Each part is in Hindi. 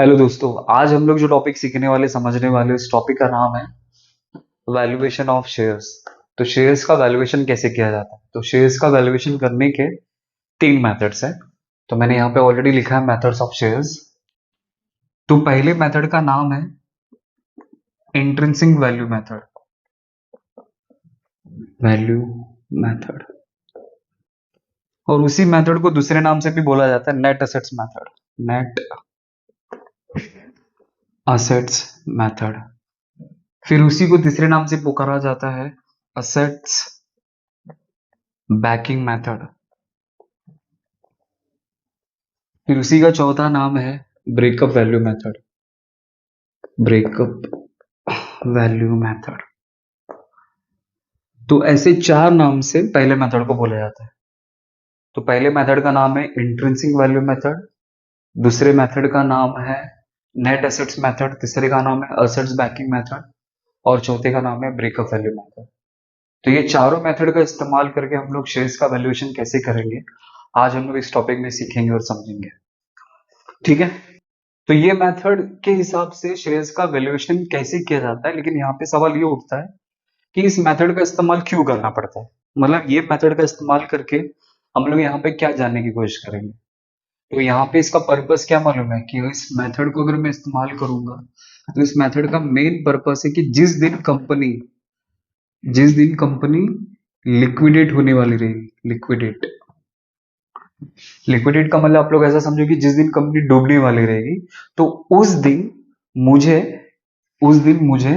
हेलो दोस्तों। आज हम लोग जो टॉपिक सीखने वाले समझने वाले उस टॉपिक का नाम है वैल्यूएशन ऑफ शेयर्स। तो शेयर्स का वैल्यूएशन कैसे किया जाता है? तो शेयर्स का वैल्यूएशन करने के तीन मेथड्स हैं। तो मैंने यहाँ पे ऑलरेडी लिखा है मेथड्स ऑफ शेयर्स। तो पहले मेथड का नाम है intrinsic value method. Value method. और उसी मेथड को दूसरे नाम से भी बोला जाता है net assets method. Net assets method. फिर उसी को तीसरे नाम से पुकारा जाता है असेट्स बैकिंग मेथड। फिर उसी का चौथा नाम है breakup value method. Breakup value method. तो ऐसे चार नाम से पहले मेथड को बोला जाता है। तो पहले मेथड का नाम है इंट्रिंसिक वैल्यू मेथड, दूसरे मेथड का नाम है नेट एसेट्स मेथड, तीसरे का नाम है एसेट्स बैकिंग मेथड और चौथे का नाम है ब्रेकअप वैल्यू मेथड। तो ये चारों मेथड का इस्तेमाल करके हम लोग शेयर्स का वैल्यूएशन कैसे करेंगे, आज हम लोग इस टॉपिक में सीखेंगे और समझेंगे। ठीक है। तो ये मेथड के हिसाब से शेयर्स का वैल्यूएशन कैसे किया जाता है, लेकिन यहाँ पे सवाल ये उठता है कि इस मेथड का इस्तेमाल क्यों करना पड़ता है। मतलब ये मेथड का इस्तेमाल करके हम लोग यहाँ पे क्या जानने की कोशिश करेंगे। तो यहाँ पे इसका पर्पस क्या मालूम है कि इस मेथड को अगर मैं इस्तेमाल करूंगा तो इस मेथड का मेन पर्पस है कि जिस दिन कंपनी लिक्विडेट होने वाली रहेगी। लिक्विडेट लिक्विडेट का मतलब आप लोग ऐसा समझो कि जिस दिन कंपनी डूबने वाली रहेगी तो उस दिन मुझे उस दिन मुझे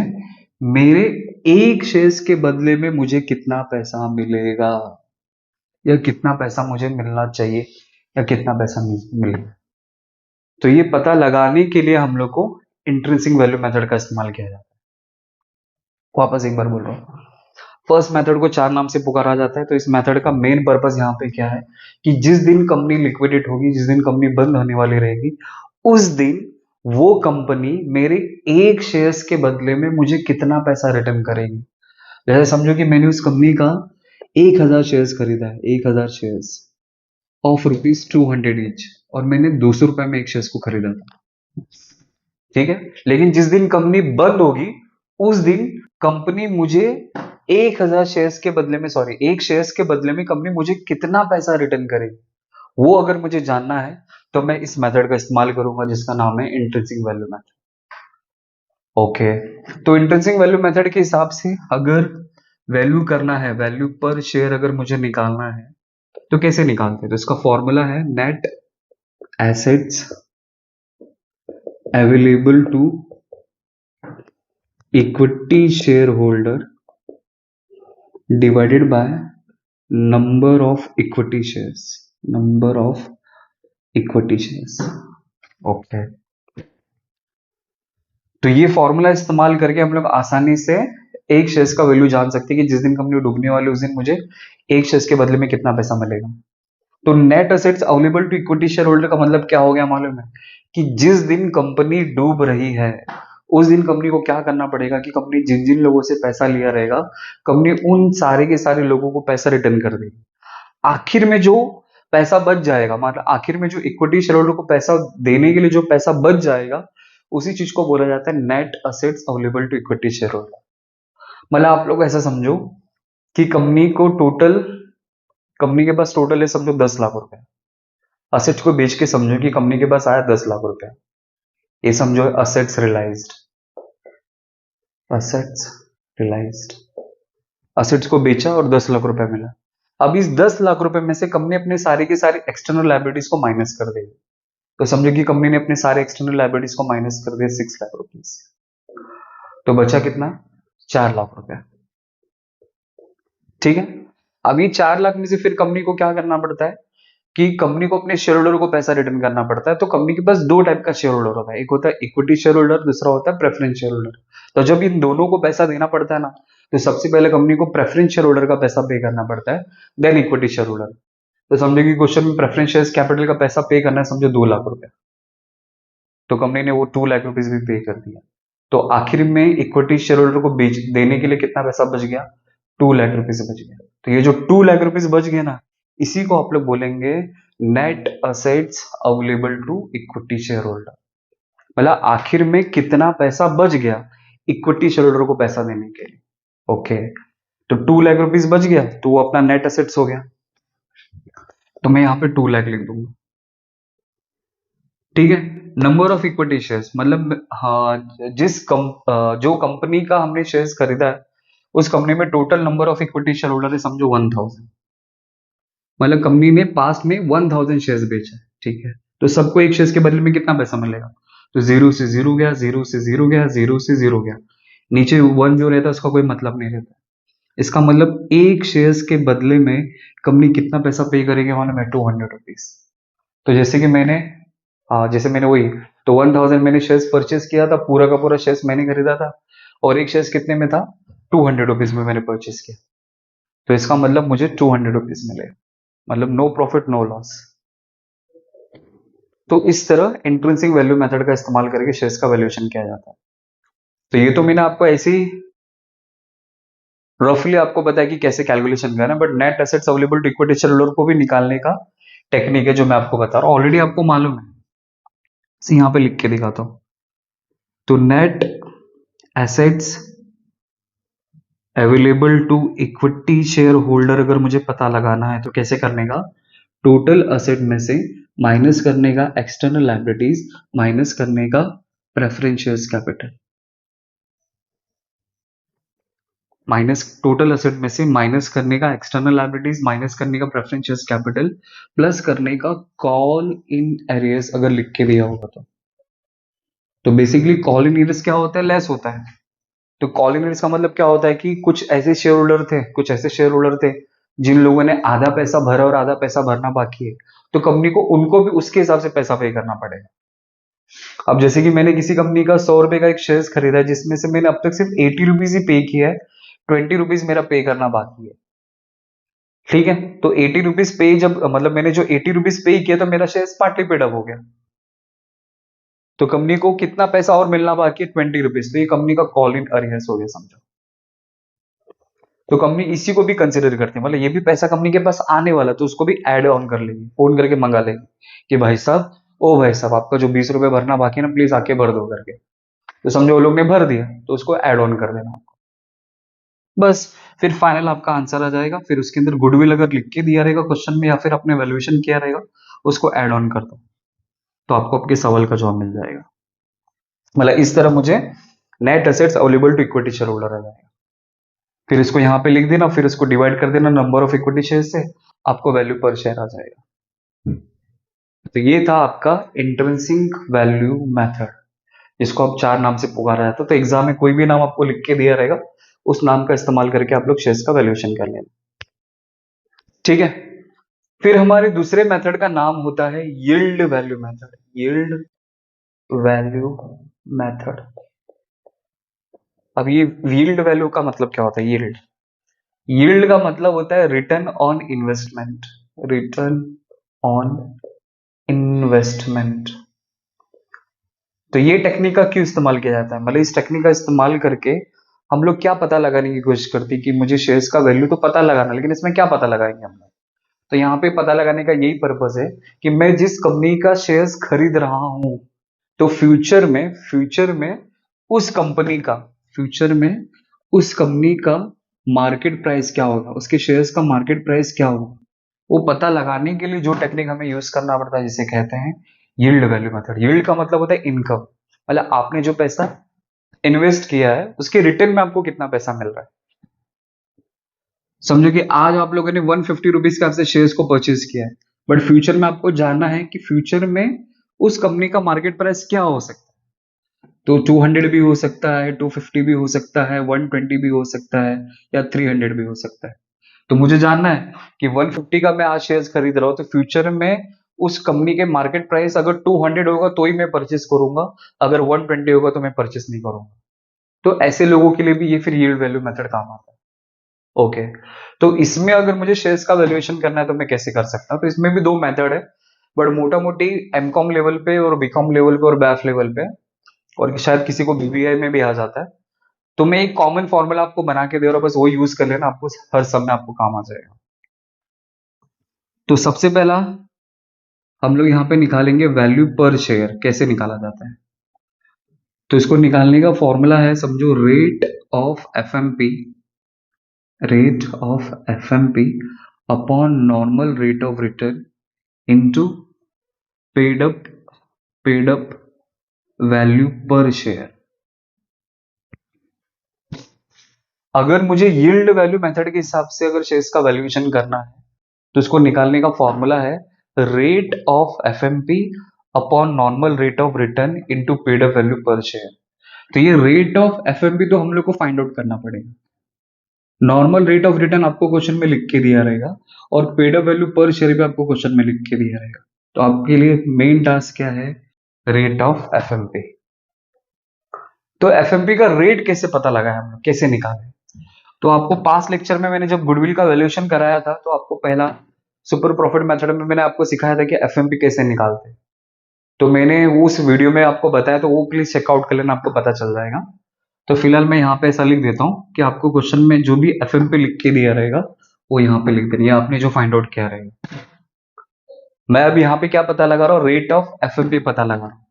मेरे एक शेयर्स के बदले में मुझे कितना पैसा मिलेगा, या कितना पैसा मुझे मिलना चाहिए, या कितना पैसा मिलेगा। तो ये पता लगाने के लिए हम लोग को इंट्रिंसिक वैल्यू मेथड का इस्तेमाल किया जाता है। वापस एक बार बोल रहा हूँ। फर्स्ट मेथड को चार नाम से पुकारा जाता है। तो इस मेथड का मेन पर्पस यहाँ पे क्या है कि जिस दिन कंपनी लिक्विडेट होगी, जिस दिन कंपनी बंद होने वाली रहेगी, उस दिन वो कंपनी मेरे एक शेयर्स के बदले में मुझे कितना पैसा रिटर्न करेगी। जैसे समझो कि मैंने उस कंपनी का 1,000 शेयर्स खरीदा है, 1,000 शेयर्स ऑफ ₹200 ईच, और मैंने ₹200 में एक शेयर्स को खरीदा था। ठीक है। लेकिन जिस दिन कंपनी बंद होगी उस दिन कंपनी मुझे 1,000 शेयर्स के बदले में, सॉरी, एक शेयर्स के बदले में कंपनी मुझे कितना पैसा रिटर्न करेगी, वो अगर मुझे जानना है तो मैं इस मेथड का इस्तेमाल करूंगा जिसका नाम है इंट्रिंसिक वैल्यू मेथड। ओके। तो इंट्रिंसिक वैल्यू मेथड के हिसाब से अगर वैल्यू करना है, वैल्यू पर शेयर अगर मुझे निकालना है तो कैसे निकालते हैं? तो इसका फॉर्मूला है net assets available to equity share holder divided by number of equity shares. Number of equity shares. Okay. तो ये फॉर्मूला इस्तेमाल करके हम लोग आसानी से एक शेयर्स का वैल्यू जान सकते हैं कि जिस दिन कंपनी डूबने वाली उस दिन मुझे एक शेयर्स के बदले में कितना पैसा मिलेगा। तो net assets available to equity share holder का मतलब क्या हो गया मालूम है कि जिस दिन कंपनी डूब रही है उस दिन कंपनी को क्या करना पड़ेगा कि कंपनी जिन जिन लोगों से पैसा लिया रहेगा कंपनी उन सारे के सारे लोगों को पैसा रिटर्न कर देगी। आखिर में जो पैसा बच जाएगा, मतलब आखिर में जो इक्विटी शेयर होल्डर को पैसा देने के लिए जो पैसा बच जाएगा उसी चीज को बोला जाता है net assets available to equity share holder. मतलब आप लोग ऐसा समझो कि कंपनी के पास टोटल है समझो 10 लाख रुपए। असेट्स को बेच के समझो कि कंपनी के पास आया 10 लाख रुपए। ये समझो असेट्स रियलाइज्ड। असेट्स को बेचा और 10 लाख रुपए मिला। अब इस 10 लाख रुपए में से कंपनी अपने सारे के सारे एक्सटर्नल लाइबिलिटीज को माइनस कर देगी। तो समझो कि कंपनी ने अपने सारे एक्सटर्नल लाइबिलिटीज को माइनस कर दिया 6 लाख रुपीज। तो बचा कितना? 4 लाख रुपए। ठीक है। अब ये 4 लाख में से फिर कंपनी को क्या करना पड़ता है कि कंपनी को अपने शेयर होल्डर को पैसा रिटर्न करना पड़ता है। तो कंपनी के पास दो टाइप का शेयर होल्डर होता है, एक होता है इक्विटी शेयर होल्डर, दूसरा होता है प्रेफरेंस शेयर होल्डर। तो जब इन दोनों को पैसा देना पड़ता है ना, तो सबसे पहले कंपनी को प्रेफरेंस शेयर होल्डर का पैसा पे करना पड़ता है, देन इक्विटी शेयर होल्डर। तो समझो कि क्वेश्चन में प्रेफरेंस शेयर कैपिटल का पैसा पे करना है समझो 2 लाख रुपए। तो कंपनी ने वो 2 लाख रुपीज भी पे कर दिया। तो आखिर में इक्विटी शेयर होल्डर को बेच देने के लिए कितना पैसा बच गया? 2 लाख रुपीज बच गया। तो ये जो 2 लाख रुपीज बच गए ना, इसी को आप लोग बोलेंगे net assets available to equity share holder. मतलब आखिर में कितना पैसा बच गया इक्विटी शेयर होल्डर को पैसा देने के लिए। ओके, तो 2 लाख रुपीज बच गया तो वो अपना नेट एसेट्स हो गया, तो मैं यहाँ पे 2 लाख लिख दूंगा। ठीक है, नंबर ऑफ इक्विटी शेयर्स मतलब हाँ जो कंपनी का हमने शेयर्स खरीदा है उस कंपनी में total number of equity share holder है समझो 1000। मतलब कंपनी ने पास्ट में 1000 शेयर्स बेचा है, ठीक है, तो सबको एक शेयर्स के बदले में कितना पैसा मिलेगा, तो जीरो से जीरो गया, जीरो से जीरो गया, जीरो से जीरो गया, नीचे वन जो रहता है उसका कोई मतलब नहीं रहता। इसका मतलब एक शेयर्स के बदले में कंपनी कितना पैसा पे करेगी मालूम है, 200 रुपीज। तो जैसे मैंने वही, तो 1000 मैंने शेयर्स परचेस किया था, पूरा का पूरा शेयर्स मैंने खरीदा था, और एक शेयर्स कितने में था, 200 रुपीज में मैंने परचेस किया, तो इसका मतलब मुझे 200 रुपीज मिले, मतलब नो प्रॉफिट नो लॉस। तो इस तरह इंट्रिंसिक वैल्यू मेथड का इस्तेमाल करके शेयर्स का वैल्यूएशन किया जाता है। तो ये तो मैंने आपको ऐसे ही रफली आपको बताया कि कैसे कैलकुलेशन करना है, but net assets available to equity share holder को भी निकालने का टेक्निक है जो मैं आपको बता रहा हूँ, ऑलरेडी आपको मालूम है। यहाँ पे लिख के दिखाता हूँ, तो net assets available to equity share holder अगर मुझे पता लगाना है तो कैसे करने का, टोटल असेट में से माइनस करने का एक्सटर्नल लायबिलिटीज, माइनस करने का preference shares capital, minus total asset में से माइनस करने का एक्सटर्नल लायबिलिटीज, माइनस करने का प्रेफरेंस शेयर्स कैपिटल, प्लस करने का कॉल इन एरियर्स अगर लिख के दिया होगा तो बेसिकली कॉल इन एरियर्स क्या होता है, लेस होता है। तो कॉल इन एरियर्स का मतलब क्या होता है कि कुछ ऐसे शेयर होल्डर थे जिन लोगों ने आधा पैसा भरा और आधा पैसा भरना बाकी है, तो कंपनी को उनको भी उसके हिसाब से पैसा पे करना पड़ेगा। अब जैसे कि मैंने किसी कंपनी का 100 रुपए का एक शेयर खरीदा है जिसमें से मैंने अब तक सिर्फ 80 रुपीज ही पे किया है, 20 रुपीज मेरा पे करना बाकी है। ठीक है, तो 80 रुपीज पे जब मतलब मैंने जो 80 रुपीज पे किया तो मेरा शेयर पार्टली पेड अप हो गया, तो कंपनी को कितना पैसा और मिलना बाकी है, 20 रुपीज, तो ये कंपनी का कॉल इन अरियर्स हो गया समझो। तो कंपनी इसी को भी कंसिडर करती है, मतलब ये भी पैसा कंपनी के पास आने वाला तो उसको भी ऐड ऑन कर लेगी, फोन करके मंगा लेगी कि भाई साहब, ओ भाई साहब आपका जो 20 रुपए भरना बाकी है ना प्लीज आके भर दो करके, तो समझो वो लोग ने भर दिया तो उसको ऐड ऑन कर देना बस। फिर फाइनल आपका आंसर आ जाएगा, फिर उसके अंदर गुडविल अगर लिख के दिया रहेगा क्वेश्चन में या फिर अपने वैल्यूएशन किया रहेगा उसको ऐड ऑन कर दो, तो आपको आपके सवाल का जवाब मिल जाएगा। मतलब इस तरह मुझे net assets available to equity share holder आ जाएगा, फिर इसको यहाँ पे लिख देना, फिर इसको डिवाइड कर देना नंबर ऑफ इक्विटी शेयर से, आपको वैल्यू पर शेयर आ जाएगा। तो ये था आपका इंट्रिंसिक वैल्यू मेथड, जिसको आप चार नाम से पुकारा जाता है, तो एग्जाम में कोई भी नाम आपको लिख के दिया रहेगा उस नाम का इस्तेमाल करके आप लोग शेयर्स का वैल्यूएशन कर लेना। ठीक है, फिर हमारे दूसरे मेथड का नाम होता है yield value method. Yield value method. अब ये यील्ड वैल्यू का मतलब क्या होता है, यील्ड, यील्ड का मतलब होता है return on investment, return on investment. तो ये टेक्निक का क्यों इस्तेमाल किया जाता है, मतलब इस टेक्निक का इस्तेमाल करके हम लोग क्या पता लगाने की कोशिश करते हैं कि मुझे शेयर्स का वैल्यू तो पता लगाना, लेकिन इसमें क्या पता लगाएंगे हम लोग, तो यहाँ पे पता लगाने का यही पर्पस है कि मैं जिस कंपनी का शेयर्स खरीद रहा हूं तो फ्यूचर में उस कंपनी का फ्यूचर में उस कंपनी का मार्केट प्राइस क्या होगा, उसके शेयर्स का मार्केट प्राइस क्या होगा, वो पता लगाने के लिए जो टेक्निक हमें यूज करना पड़ता है जिसे कहते हैं यील्ड वैल्यू मेथड। यील्ड का मतलब होता है इनकम, मतलब आपने जो पैसा इन्वेस्ट किया है उसके रिटर्न में आपको कितना पैसा मिल रहा है। समझो कि आज आप लोगों ने 150 रुपीज के आपसे शेयर्स को परचेज किया है, बट फ्यूचर में आपको जानना है कि फ्यूचर में उस कंपनी का मार्केट प्राइस क्या हो सकता है, तो 200 भी हो सकता है, 250 भी हो सकता है, 120 भी हो सकता है, या 300 भी हो सकता है। तो मुझे जानना है कि 150 का मैं आज शेयर्स खरीद रहा हूं तो फ्यूचर में उस कंपनी के मार्केट प्राइस अगर 200 होगा तो ही मैं परचेस करूंगा, अगर 120 होगा तो मैं परचेस नहीं करूंगा। तो ऐसे लोगों के लिए भी ये फिर यील्ड वैल्यू मेथड काम आता है। ओके, तो इसमें अगर मुझे शेयर्स का वैल्यूएशन करना है तो मैं कैसे कर सकता हूँ, तो इसमें भी दो मेथड है, बट मोटा मोटी एमकॉम लेवल पे और बीकॉम लेवल पे और बैफ लेवल पे, और शायद किसी को बीबीआई में भी आ जाता है। तो मैं एक कॉमन फॉर्मूला आपको बना के दे रहा हूँ, बस वो यूज कर लेना, आपको हर समय आपको काम आ जाएगा। तो सबसे पहला हम लोग यहाँ पे निकालेंगे वैल्यू पर शेयर, कैसे निकाला जाता है। तो इसको निकालने का फॉर्मूला है, समझो, rate of F M P upon normal rate of return into paid up value per share. अगर मुझे यील्ड वैल्यू मेथड के हिसाब से अगर शेयर्स का वैल्यूएशन करना है तो इसको निकालने का फॉर्मूला है rate of FMP upon normal rate of return into paid up value per share. तो ये रेट ऑफ एफएमपी तो हम लोग को फाइंड आउट करना पड़ेगा। नॉर्मल रेट ऑफ रिटर्न आपको क्वेश्चन में लिख के दिया रहेगा और paid up value per share भी आपको क्वेश्चन में लिख के दिया रहेगा। तो आपके लिए मेन टास्क क्या है? Rate of FMP. तो एफएमपी का रेट कैसे पता लगाए, हम लोग कैसे निकालें? तो आपको पास लेक्चर में मैंने जब गुडविल का वैल्यूएशन कराया था तो आपको पहला सुपर प्रॉफिट मेथड में मैंने आपको सिखाया था कि एफएमपी कैसे निकालते हैं। तो मैंने उस वीडियो में आपको बताया, तो वो प्लीज चेकआउट कर लेना, आपको पता चल जाएगा। तो फिलहाल मैं यहाँ पे ऐसा लिख देता हूँ कि आपको क्वेश्चन में जो भी एफएमपी लिख के दिया रहेगा वो यहाँ पे लिख देना, आपने जो फाइंड आउट किया रहेगा। मैं अब यहाँ पे क्या पता लगा रहा हूँ? रेट ऑफ एफएमपी पता लगा रहा हूँ।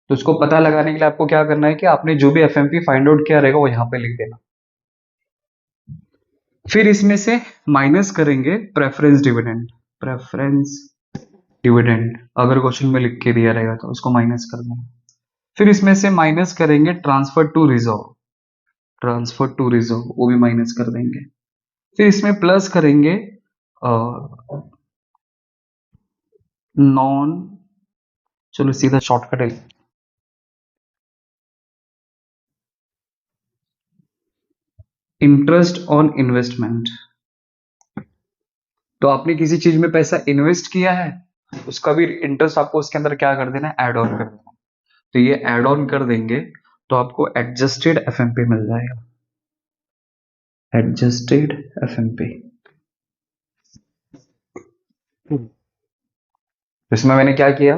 तो उसको पता लगाने के लिए आपको क्या करना है कि आपने जो भी एफएमपी फाइंड आउट किया रहेगा वो यहाँ पे लिख देना। फिर इसमें से माइनस करेंगे प्रेफरेंस डिविडेंड अगर क्वेश्चन में लिख के दिया रहेगा तो उसको माइनस कर देना। फिर इसमें से माइनस करेंगे ट्रांसफर टू रिजर्व वो भी माइनस कर देंगे। फिर इसमें प्लस करेंगे नॉन, चलो सीधा शॉर्टकट है, इंटरेस्ट ऑन इन्वेस्टमेंट। तो आपने किसी चीज में पैसा इन्वेस्ट किया है, उसका भी इंटरेस्ट आपको उसके अंदर क्या कर देना है? ऐड ऑन कर देना। तो ये ऐड ऑन कर देंगे तो आपको एडजस्टेड एफएमपी मिल जाएगा। Adjusted FMP. इसमें मैंने क्या किया,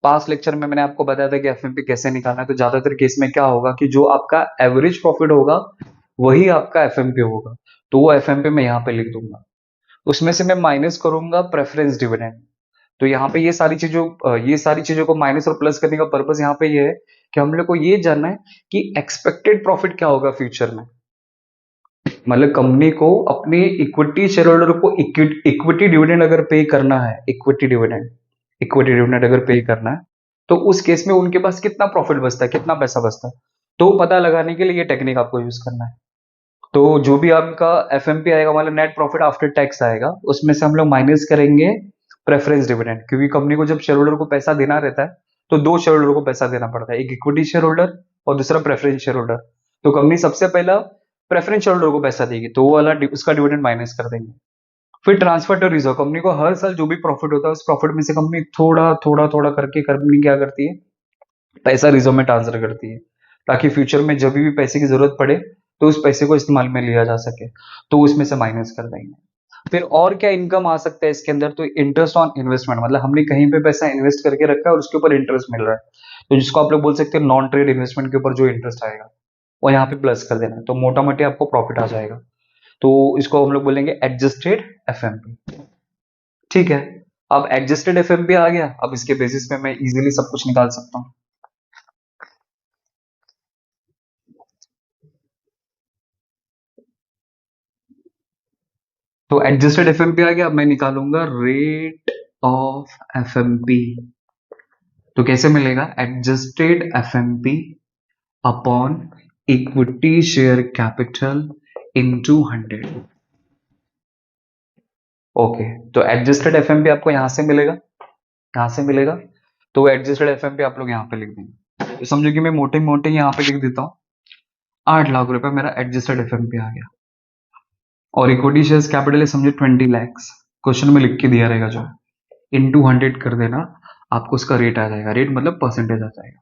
पास लेक्चर में मैंने आपको बताया था कि एफएमपी कैसे निकालना है। तो ज्यादातर केस में क्या होगा कि जो आपका एवरेज प्रॉफिट होगा वही आपका एफएमपी होगा, तो वो एफएमपी मैं यहाँ पे लिख दूंगा। उसमें से मैं माइनस करूंगा प्रेफरेंस डिविडेंड। तो यहाँ पे ये सारी चीजों को माइनस और प्लस करने का पर्पस यहाँ पे ये है कि हम लोग को ये जानना है कि एक्सपेक्टेड प्रॉफिट क्या होगा फ्यूचर में। मतलब कंपनी को अपने इक्विटी शेयर होल्डर को इक्विटी डिविडेंड अगर पे करना है, इक्विटी डिविडेंड अगर पे करना है तो उस केस में उनके पास कितना प्रॉफिट बचता है, कितना पैसा बचता है, तो पता लगाने के लिए ये टेक्निक आपको यूज करना है। तो जो भी आपका एफएमपी आएगा, मतलब नेट प्रॉफिट आफ्टर टैक्स आएगा, उसमें से हम लोग माइनस करेंगे प्रेफरेंस डिविडेंड, क्योंकि कंपनी को जब शेयर होल्डर को पैसा देना रहता है तो दो शेयर होल्डर को पैसा देना पड़ता है, एक इक्विटी शेयर होल्डर और दूसरा प्रेफरेंस शेयर होल्डर। तो कंपनी सबसे पहला प्रेफरेंस शेयर होल्डर को पैसा देगी, तो वो वाला उसका डिविडेंड माइनस कर देंगे। फिर ट्रांसफर टू रिजर्व, कंपनी को हर साल जो भी प्रॉफिट होता है उस प्रॉफिट में से कंपनी थोड़ा थोड़ा थोड़ा करके कंपनी क्या करती है, पैसा रिजर्व में ट्रांसफर करती है, ताकि फ्यूचर में जब भी पैसे की जरूरत पड़े तो उस पैसे को इस्तेमाल में लिया जा सके। तो उसमें से माइनस कर देंगे। फिर और क्या इनकम आ सकता है इसके अंदर? तो इंटरेस्ट ऑन इन्वेस्टमेंट, मतलब हमने कहीं पे पैसा इन्वेस्ट करके रखा है और उसके ऊपर इंटरेस्ट मिल रहा है, तो जिसको आप लोग बोल सकते हैं नॉन ट्रेड इन्वेस्टमेंट के ऊपर जो इंटरेस्ट आएगा वो यहाँ पे प्लस कर देना है, तो मोटा मोटी आपको प्रॉफिट आ जाएगा। तो इसको हम लोग बोलेंगे एडजस्टेड एफएमपी। ठीक है, अब एडजस्टेड एफएमपी आ गया, अब इसके बेसिस पे मैं इजीली सब कुछ निकाल सकता हूँ। तो एडजस्टेड एफएमपी आ गया, अब मैं निकालूंगा रेट ऑफ एफएमपी। तो कैसे मिलेगा? Adjusted FMP upon equity share capital into 100। Okay, तो एडजस्टेड एफएमपी आपको यहां से मिलेगा, यहां से मिलेगा। तो एडजस्टेड एफएमपी आप लोग यहाँ पे लिख देंगे। तो समझो कि मैं मोटे मोटे यहाँ पे लिख देता हूँ 8 लाख रुपए मेरा एडजस्टेड एफएमपी आ गया, और इक्विटी शेयर कैपिटल है समझो 20 lakhs, क्वेश्चन में लिख के दिया रहेगा जो, इनटू 100 कर देना, आपको उसका रेट आ जाएगा। रेट मतलब परसेंटेज आ जाएगा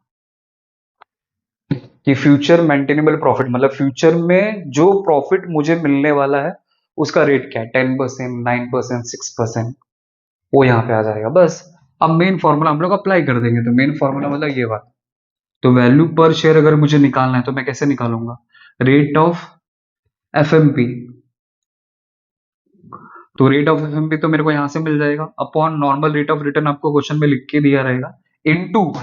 कि फ्यूचर मेंटेनेबल प्रॉफिट, मतलब फ्यूचर में जो प्रॉफिट मुझे मिलने वाला है उसका रेट क्या है, 10%, 9%, 6%, वो यहाँ पे आ जाएगा बस। अब मेन फॉर्मूला हम लोग अप्लाई कर देंगे। तो मेन फॉर्मूला मतलब ये बात। तो वैल्यू पर शेयर अगर मुझे निकालना है तो मैं कैसे निकालूंगा? Rate of FMP. तो रेट ऑफ एफएमपी तो मेरे को यहां से मिल जाएगा upon normal rate of return, आपको क्वेश्चन में लिख के दिया रहेगा, into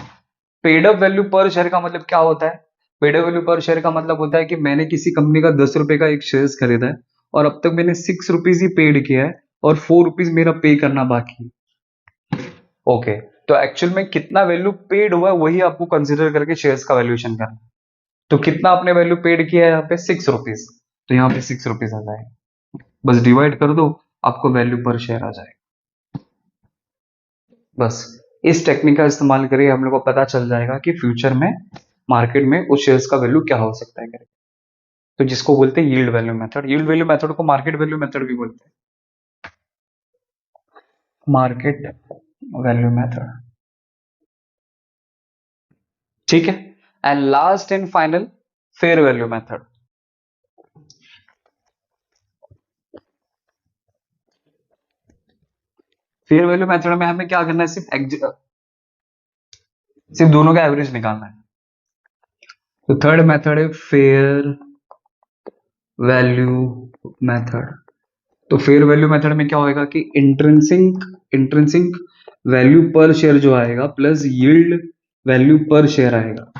paid up value per share का मतलब क्या होता है? Paid up value per share का मतलब होता है कि मैंने किसी कंपनी का 10 रुपए का एक शेयर खरीदा है और अब तक मैंने 6 रुपीज ही पेड किया है और 4 रुपीज मेरा पे करना बाकी है। ओके, तो एक्चुअल में कितना वैल्यू पेड हुआ है वही आपको कंसिडर करके शेयर्स का वैल्यूएशन करना है। तो कितना आपने वैल्यू पेड किया है यहाँ पे? 6 रुपीज। तो यहाँ पे 6 रुपीज आ जाएगा, बस डिवाइड कर दो, आपको वैल्यू पर शेयर आ जाएगा। बस इस टेक्निक का इस्तेमाल करके हम लोग को पता चल जाएगा कि फ्यूचर में मार्केट में उस शेयर्स का वैल्यू क्या हो सकता है करके। तो जिसको बोलते हैं yield value method, yield value method को मार्केट वैल्यू मेथड भी बोलते हैं, मार्केट वैल्यू मेथड। ठीक है, and last and final fair value method. Fair value method में हमें क्या करना है? सिर्फ दोनों का एवरेज निकालना है। तो थर्ड मेथड है फेयर वैल्यू मेथड। तो फेयर वैल्यू मेथड में क्या होएगा कि intrinsic intrinsic value per share जो आएगा plus yield value per share आएगा।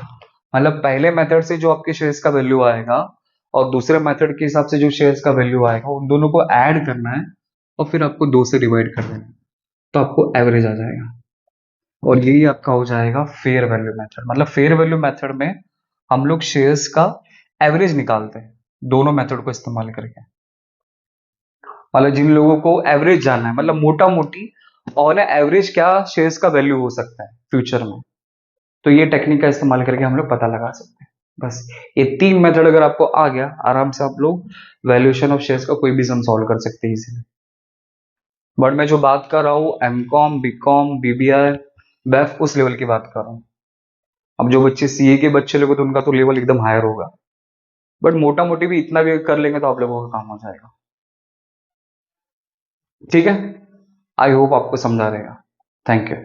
मतलब पहले मेथड से जो आपके शेयर्स का वैल्यू आएगा और दूसरे मेथड के हिसाब से जो शेयर्स का वैल्यू आएगा उन दोनों को ऐड करना है और फिर आपको 2 से डिवाइड कर देना है, तो आपको एवरेज आ जाएगा। और यही आपका हो जाएगा फेयर वैल्यू मेथड। मतलब फेयर वैल्यू मेथड में हम लोग शेयर्स का एवरेज निकालते हैं दोनों मेथड को इस्तेमाल करके। मतलब जिन लोगों को एवरेज जानना है, मतलब मोटा मोटी ऑन एवरेज क्या शेयर्स का वैल्यू हो सकता है फ्यूचर में, तो ये टेक्निक का इस्तेमाल करके हम लोग पता लगा सकते हैं। बस ये 3 मेथड अगर आपको आ गया, आराम से आप लोग वैल्यूएशन ऑफ शेयर्स का कोई भी सम सॉल्व कर सकते हैं इजीली। बट मैं जो बात कर रहा हूँ एमकॉम, बीकॉम, बीबीआई, बैफ उस लेवल की बात कर रहा हूँ। अब जो बच्चे सीए के बच्चे लोग तो उनका तो लेवल एकदम हायर होगा, बट मोटा मोटी भी इतना भी कर लेंगे तो आप लोगों का काम हो जाएगा। ठीक है, आई होप आपको समझा रहेगा। Thank you.